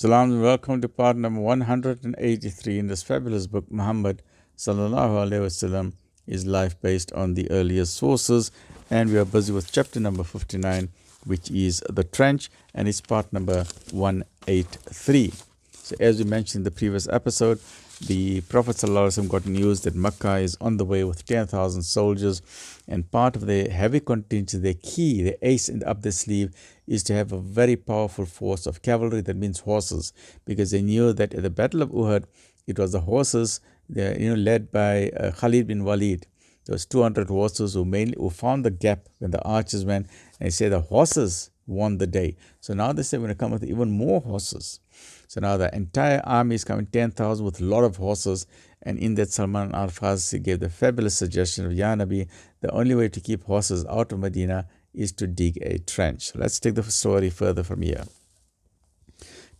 Salam and welcome to part number 183 in this fabulous book. Muhammad Sal'lal'laa'hu A'lay'hi Was'sallam is life based on the earlier sources, and we are busy with chapter number 59, which is the trench, and it's part number 183. So as we mentioned in the previous episode, the Prophet ﷺ got news that Mecca is on the way with 10,000 soldiers, and part of their heavy contingent, their key, the ace up their sleeve, is to have a very powerful force of cavalry, that means horses, because they knew that at the Battle of Uhud, it was the horses led by Khalid bin Walid. There was 200 horses who found the gap when the archers went, and they say the horses won the day. So now they say we're going to come with even more horses. So now the entire army is coming, 10,000 with a lot of horses. And in that, Salman al-Farsi gave the fabulous suggestion of, Ya Nabi, the only way to keep horses out of Medina is to dig a trench. Let's take the story further from here.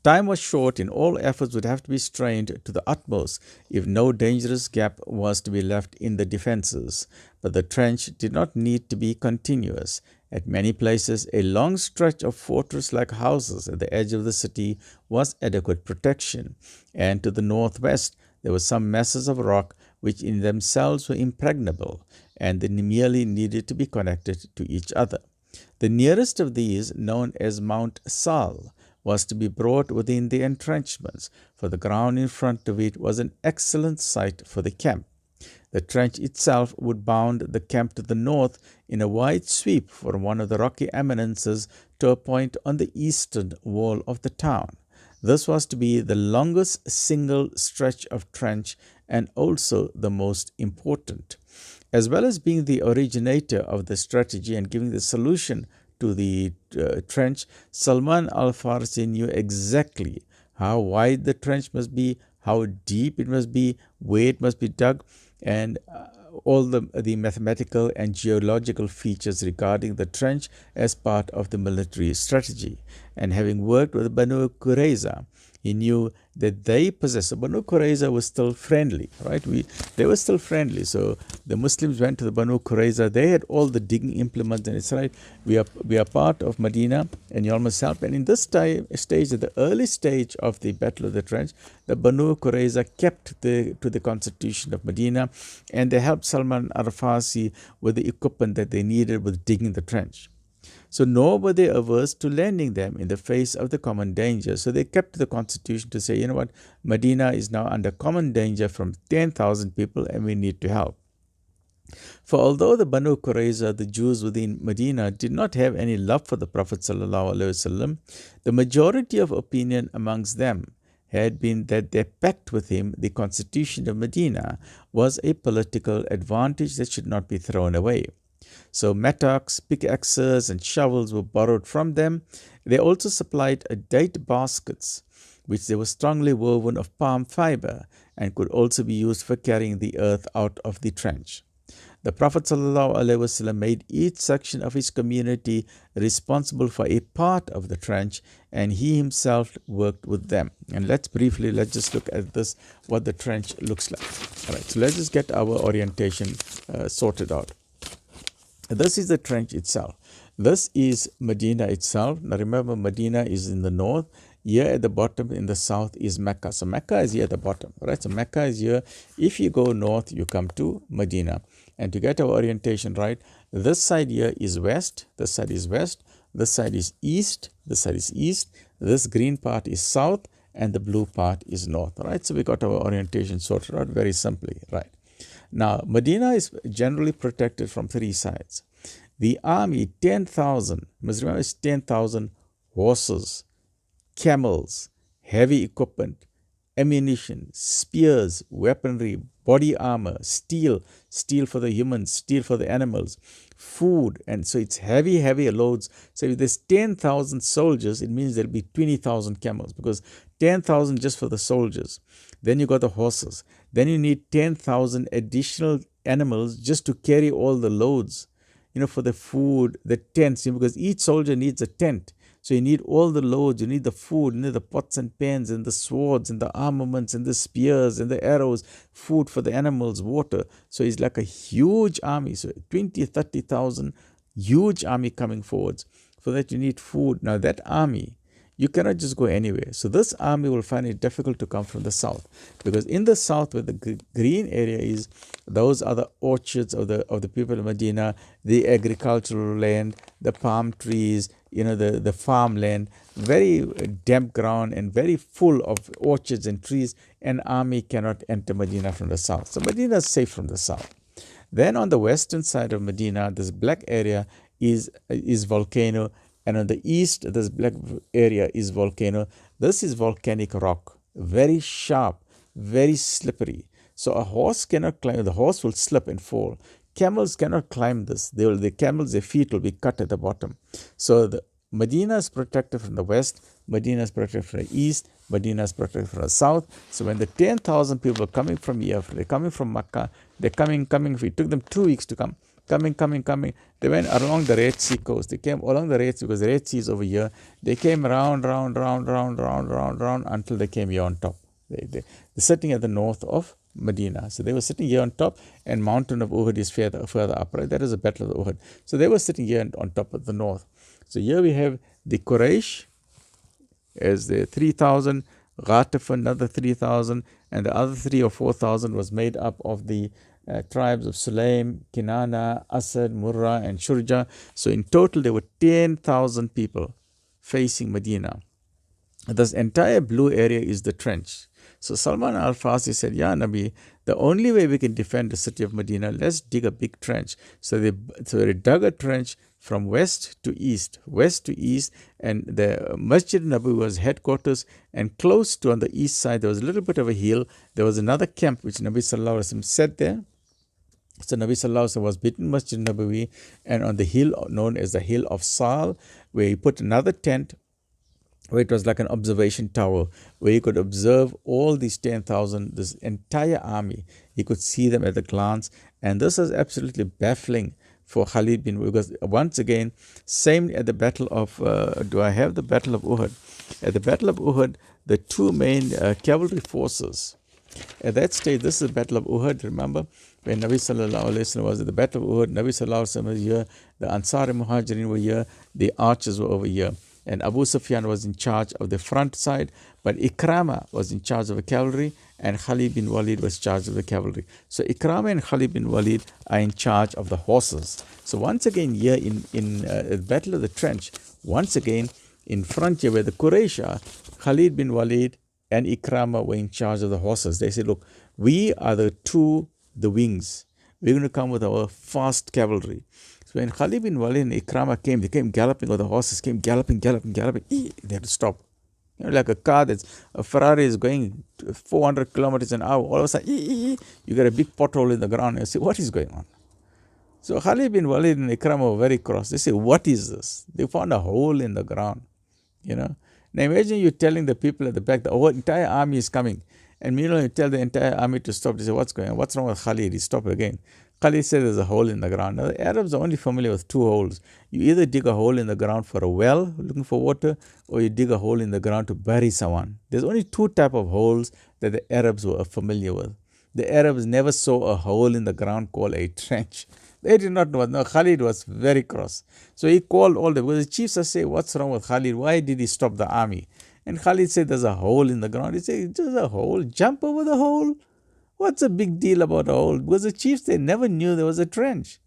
Time was short, and all efforts would have to be strained to the utmost if no dangerous gap was to be left in the defenses. But the trench did not need to be continuous. At many places, a long stretch of fortress-like houses at the edge of the city was adequate protection, and to the northwest there were some masses of rock which in themselves were impregnable, and they merely needed to be connected to each other. The nearest of these, known as Mount Sal, was to be brought within the entrenchments, for the ground in front of it was an excellent site for the camp. The trench itself would bound the camp to the north in a wide sweep from one of the rocky eminences to a point on the eastern wall of the town. This was to be the longest single stretch of trench and also the most important. As well as being the originator of the strategy and giving the solution to the trench, Salman al-Farsi knew exactly how wide the trench must be, how deep it must be, where it must be dug, and all the mathematical and geological features regarding the trench as part of the military strategy. And having worked with Banu Qurayza, he knew that they possessed. So Banu Qurayza was still friendly, right? They were still friendly. So the Muslims went to the Banu Qurayza. They had all the digging implements, and it's right. We are part of Medina, and you all must help. And in this stage, at the early stage of the Battle of the Trench, the Banu Qurayza kept to the constitution of Medina, and they helped Salman al-Farsi with the equipment that they needed with digging the trench. So nor were they averse to lending them in the face of the common danger. So they kept the constitution to say, you know what, Medina is now under common danger from 10,000 people, and we need to help. For although the Banu Qurayza, the Jews within Medina, did not have any love for the Prophet ﷺ, the majority of opinion amongst them had been that their pact with him, the constitution of Medina, was a political advantage that should not be thrown away. So mattocks, pickaxes, and shovels were borrowed from them. They also supplied date baskets, which they were strongly woven of palm fiber and could also be used for carrying the earth out of the trench. The Prophet ﷺ made each section of his community responsible for a part of the trench, and he himself worked with them. And let's just look at this, what the trench looks like. All right, so let's just get our orientation sorted out. This is the trench itself. This is Medina itself. Now remember, Medina is in the north. Here at the bottom in the south is Mecca. So Mecca is here at the bottom, right? So Mecca is here. If you go north, you come to Medina. And to get our orientation right, this side here is west. This side is west. This side is east. This side is east. This green part is south. And the blue part is north, right? So we got our orientation sorted out very simply, right? Now, Medina is generally protected from three sides. The army, 10,000, must remember it's 10,000 horses, camels, heavy equipment, ammunition, spears, weaponry, body armor, steel for the humans, steel for the animals, food, and so it's heavy loads. So if there's 10,000 soldiers, it means there'll be 20,000 camels, because 10,000 just for the soldiers. Then you got the horses. Then you need 10,000 additional animals just to carry all the loads, for the food, the tents, because each soldier needs a tent. So you need all the loads, you need the food, you need the pots and pans and the swords and the armaments and the spears and the arrows, food for the animals, water. So it's like a huge army. So 20, 30,000, huge army coming forwards. For that you need food. Now that army, You cannot just go anywhere. So this army will find it difficult to come from the south, because in the south where the green area is, those are the orchards of the people of Medina, the agricultural land, the palm trees, the farmland, very damp ground and very full of orchards and trees. An army cannot enter Medina from the south. So Medina is safe from the south. Then on the western side of Medina, this black area is volcano, and on the east, this black area is volcano. This is volcanic rock, very sharp, very slippery. So a horse cannot climb. The horse will slip and fall. Camels cannot climb this. The camels, their feet will be cut at the bottom. So the Medina is protected from the west, Medina is protected from the east, Medina is protected from the south. So when the 10,000 people are coming from here, they're coming from Makkah, they're coming. It took them 2 weeks to come. Coming. They went along the Red Sea coast. They came along the Red Sea because the Red Sea is over here. They came round until they came here on top. They're sitting at the north of Medina. So they were sitting here on top, and mountain of Uhud is further up, right? That is the battle of Uhud. So they were sitting here on top of the north. So here we have the Quraysh as the 3,000, Ghataf another 3,000, and the other 3,000 or 4,000 was made up of the tribes of Sulaim, Kinana, Asad, Murrah, and Shurja. So in total there were 10,000 people facing Medina. This entire blue area is the trench. So Salman al-Farsi said, Ya Nabi, the only way we can defend the city of Medina, let's dig a big trench. So they dug a trench from west to east, and the Masjid Nabawi was headquarters, and close to on the east side, there was a little bit of a hill. There was another camp which Nabi Sallallahu Alaihi Wasallam set there. So Nabi Sallallahu Alaihi Wasallam was between Masjid Nabawi and on the hill known as the Hill of Sal, where he put another tent, where it was like an observation tower, where you could observe all these 10,000, this entire army. He could see them at a glance. And this was absolutely baffling for Khalid bin Walid, because once again, same at the battle of, do I have the battle of Uhud? At the battle of Uhud, the two main cavalry forces, at that stage, this is the battle of Uhud, remember? When Nabi Sallallahu Alaihi Wasallam was at the battle of Uhud, Nabi Sallallahu Alaihi Wasallam was here, the Ansar and Muhajirin were here, the archers were over here. And Abu Sufyan was in charge of the front side, but Ikrama was in charge of the cavalry, and Khalid bin Walid was in charge of the cavalry. So Ikrama and Khalid bin Walid are in charge of the horses. So once again here in the Battle of the Trench, once again in front here where the Quraysh are, Khalid bin Walid and Ikrama were in charge of the horses. They said, look, we are the wings. We're going to come with our fast cavalry. So when Khalid bin Walid and Ikrama came, they came galloping, or the horses came galloping. They had to stop. Like a Ferrari is going 400 kilometers an hour. All of a sudden, you get a big pothole in the ground. And you say, what is going on? So Khalid bin Walid and Ikrama were very cross. They say, what is this? They found a hole in the ground. Now imagine you telling the people at the back, the entire army is coming. And meanwhile, you tell the entire army to stop. They say, what's going on? What's wrong with Khalid? He stopped again. Khalid said there's a hole in the ground. Now, the Arabs are only familiar with two holes. You either dig a hole in the ground for a well, looking for water, or you dig a hole in the ground to bury someone. There's only two types of holes that the Arabs were familiar with. The Arabs never saw a hole in the ground called a trench. They did not know. No, Khalid was very cross. So he called all the chiefs and said, what's wrong with Khalid? Why did he stop the army? And Khalid said, there's a hole in the ground. He said, there's a hole. Jump over the hole. What's the big deal about a hole? Because the chiefs, they never knew there was a trench.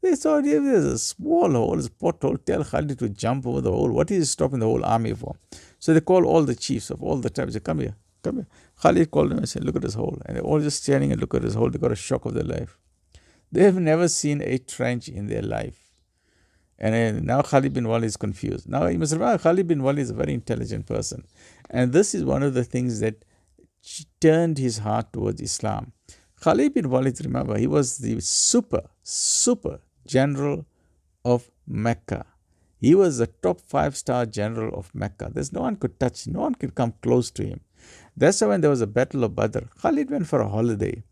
They thought if there's a small hole, it's a pothole, tell Khalid to jump over the hole. What is he stopping the whole army for? So they call all the chiefs of all the tribes. They come here. Khalid called them and said, look at this hole. And they're all just standing and look at this hole. They got a shock of their life. They have never seen a trench in their life. And now Khalid bin Walid is confused. Now you must remember, Khalid bin Walid is a very intelligent person. And this is one of the things that turned his heart towards Islam. Khalid bin Walid, remember, he was the super general of Mecca. He was the top 5-star general of Mecca. There's no one could touch, no one could come close to him. That's why when there was a battle of Badr, Khalid went for a holiday.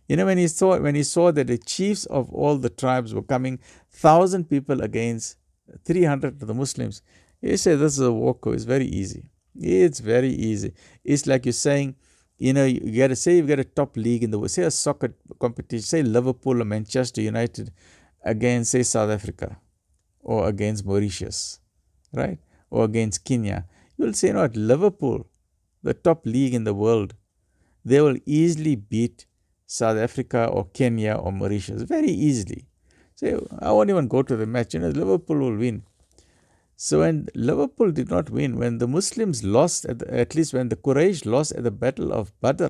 When he saw that the chiefs of all the tribes were coming, 1,000 people against 300 of the Muslims, he said, this is a walk. It's very easy. It's very easy. It's like you're saying, you got to say you've got a top league in the world, say a soccer competition, say Liverpool or Manchester United against, say, South Africa or against Mauritius, right? Or against Kenya. You will say, Liverpool, the top league in the world, they will easily beat South Africa or Kenya or Mauritius, very easily. Say, I won't even go to the match. Liverpool will win. So when Liverpool did not win, when the Muslims lost, at least when the Quraysh lost at the Battle of Badr,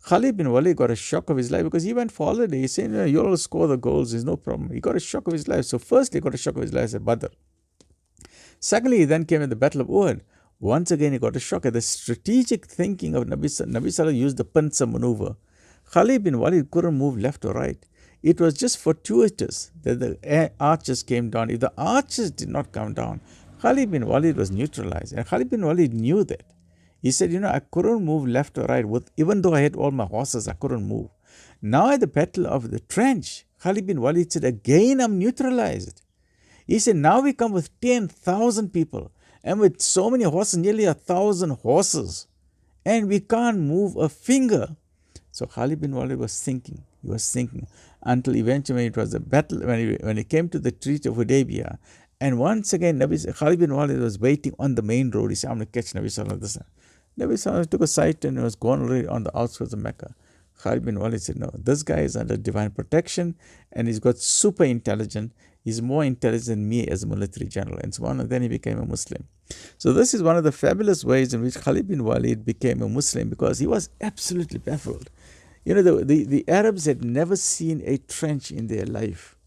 Khalid bin Walid got a shock of his life because he went for holiday. He said, you'll score the goals, there's no problem. He got a shock of his life. So firstly, he got a shock of his life at Badr. Secondly, he then came at the Battle of Uhud. Once again, he got a shock at the strategic thinking of Nabi Sallallahu used the pincer maneuver. Khalid bin Walid couldn't move left or right. It was just fortuitous that the archers came down. If the archers did not come down, Khalid bin Walid was neutralized. And Khalid bin Walid knew that. He said, I couldn't move left or right. Even though I had all my horses, I couldn't move. Now at the Battle of the Trench, Khalid bin Walid said, again, I'm neutralized. He said, now we come with 10,000 people. And with so many horses, nearly 1,000 horses. And we can't move a finger. So Khalid bin Walid was thinking. He was thinking until eventually when it was a battle, when he came to the Treaty of Hudaybiyah, and once again Khalid bin Walid was waiting on the main road. He said, I'm going to catch Nabi Sallallahu Alaihi Wasallam. Nabi Sallallahu took a sight and was gone already on the outskirts of Mecca. Khalid bin Walid said, no, this guy is under divine protection and he's got super intelligent. He's more intelligent than me as a military general. And so on, and then he became a Muslim. So this is one of the fabulous ways in which Khalid bin Walid became a Muslim, because he was absolutely baffled. The Arabs had never seen a trench in their life.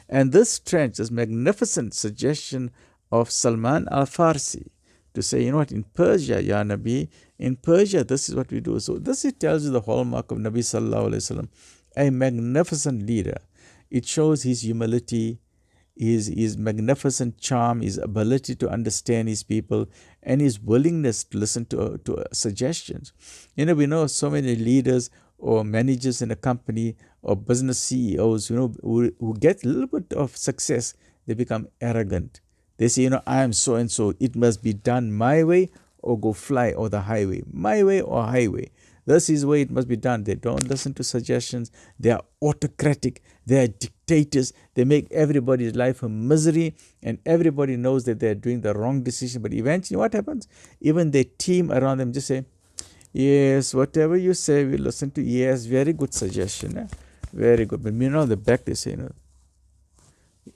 And this trench, this magnificent suggestion of Salman al-Farsi to say, in Persia, Ya Nabi, in Persia, this is what we do. So this, it tells you the hallmark of Nabi Sallallahu Alaihi Wasallam, a magnificent leader. It shows his humility, his magnificent charm, his ability to understand his people, and his willingness to listen to suggestions. We know so many leaders or managers in a company or business CEOs, who get a little bit of success, they become arrogant. They say, I am so and so, it must be done my way or go fly or the highway, my way or highway. This is the way it must be done. They don't listen to suggestions. They are autocratic. They are dictators. They make everybody's life a misery, and everybody knows that they're doing the wrong decision. But eventually what happens? Even their team around them just say, yes, whatever you say, we listen to. Yes, very good suggestion. Very good. But the back they say,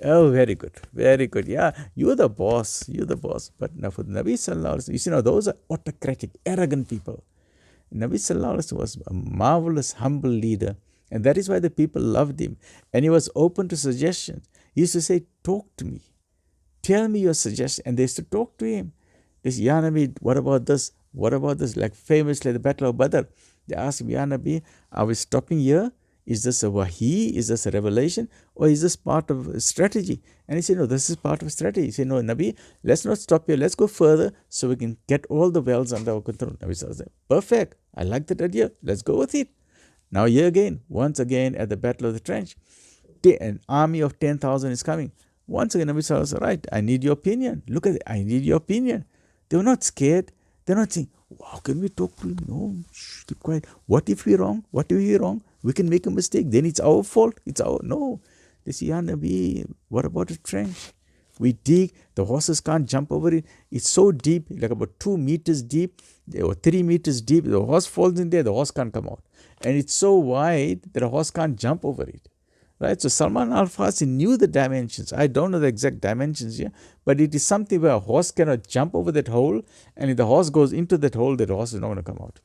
oh, very good. Very good. Yeah, you're the boss. You're the boss. But now for the Nabi Sallallahu Alaihi Wasallam, those are autocratic, arrogant people. Nabi Sallallahu Alaihi Wasallam was a marvelous, humble leader. And that is why the people loved him. And he was open to suggestions. He used to say, talk to me. Tell me your suggestion. And they used to talk to him. They said, Ya Nabi, what about this? What about this? Like famously the Battle of Badr. They asked him, Ya Nabi, are we stopping here? Is this a wahi? Is this a revelation? Or is this part of a strategy? And he said, no, this is part of a strategy. He said, no, Nabi, let's not stop here. Let's go further so we can get all the wells under our control. Nabi said, perfect. I like that idea. Let's go with it. Now here again, once again at the Battle of the Trench, an army of 10,000 is coming. Once again, Nabi said, right, I need your opinion. Look at it. I need your opinion. They were not scared. They're not saying, how can we talk to him? No, shh, keep quiet. What if we're wrong? What if we're wrong? We can make a mistake. Then it's our fault. No. They say, Ya Nabi, what about a trench? We dig. The horses can't jump over it. It's so deep, like about 2 meters deep or 3 meters deep. The horse falls in there. The horse can't come out. And it's so wide that a horse can't jump over it. Right? So Salman al-Farsi knew the dimensions. I don't know the exact dimensions here, but it is something where a horse cannot jump over that hole, and if the horse goes into that hole, that horse is not going to come out.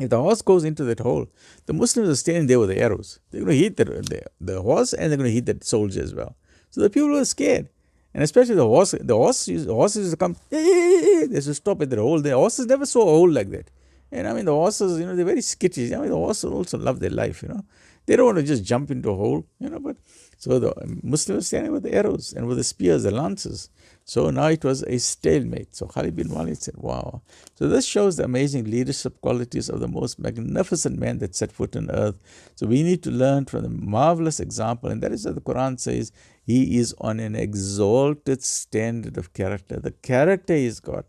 If the horse goes into that hole, the Muslims are standing there with the arrows. They're going to hit the horse, and they're going to hit that soldier as well. So the people were scared. And especially the horses used to come, they used to stop at the hole. The horses never saw a hole like that. And the horses, they're very skittish. The horses also love their life, They don't want to just jump into a hole, but so the Muslims were standing with the arrows and with the spears, the lances. So now it was a stalemate. So Khalid bin Walid said, wow. So this shows the amazing leadership qualities of the most magnificent man that set foot on earth. So we need to learn from the marvelous example. And that is what the Quran says. He is on an exalted standard of character. The character he's got,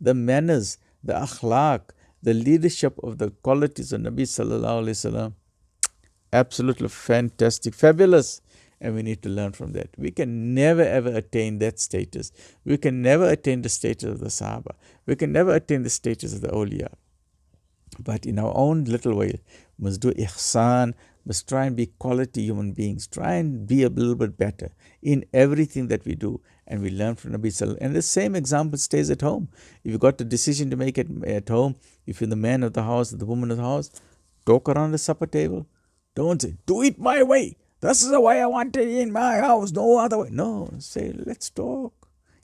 the manners, the akhlaq, the leadership of the qualities of Nabi Sallallahu Alaihi Wasallam. Absolutely fantastic, fabulous. and we need to learn from that. We can never ever attain that status. We can never attain the status of the Sahaba. We can never attain the status of the awliya. But in our own little way, we must do ihsan, must try and be quality human beings, try and be a little bit better in everything that we do, and we learn from Nabi Sallallahu. And the same example stays at home. If you've got a decision to make at home, if you're the man of the house, the woman of the house, talk around the supper table. Don't say, do it my way. This is the way I want it in my house, no other way. No, say, let's talk.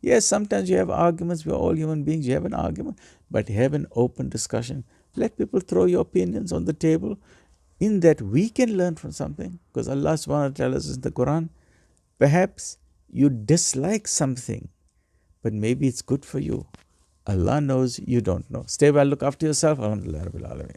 Yes, sometimes you have arguments. We're all human beings. You have an argument. But have an open discussion. Let people throw your opinions on the table. In that we can learn from something. Because Allah subhanahu wa ta'ala tells us in the Quran, perhaps you dislike something, but maybe it's good for you. Allah knows, you don't know. Stay well, look after yourself. Alhamdulillah Rabbil Alameen.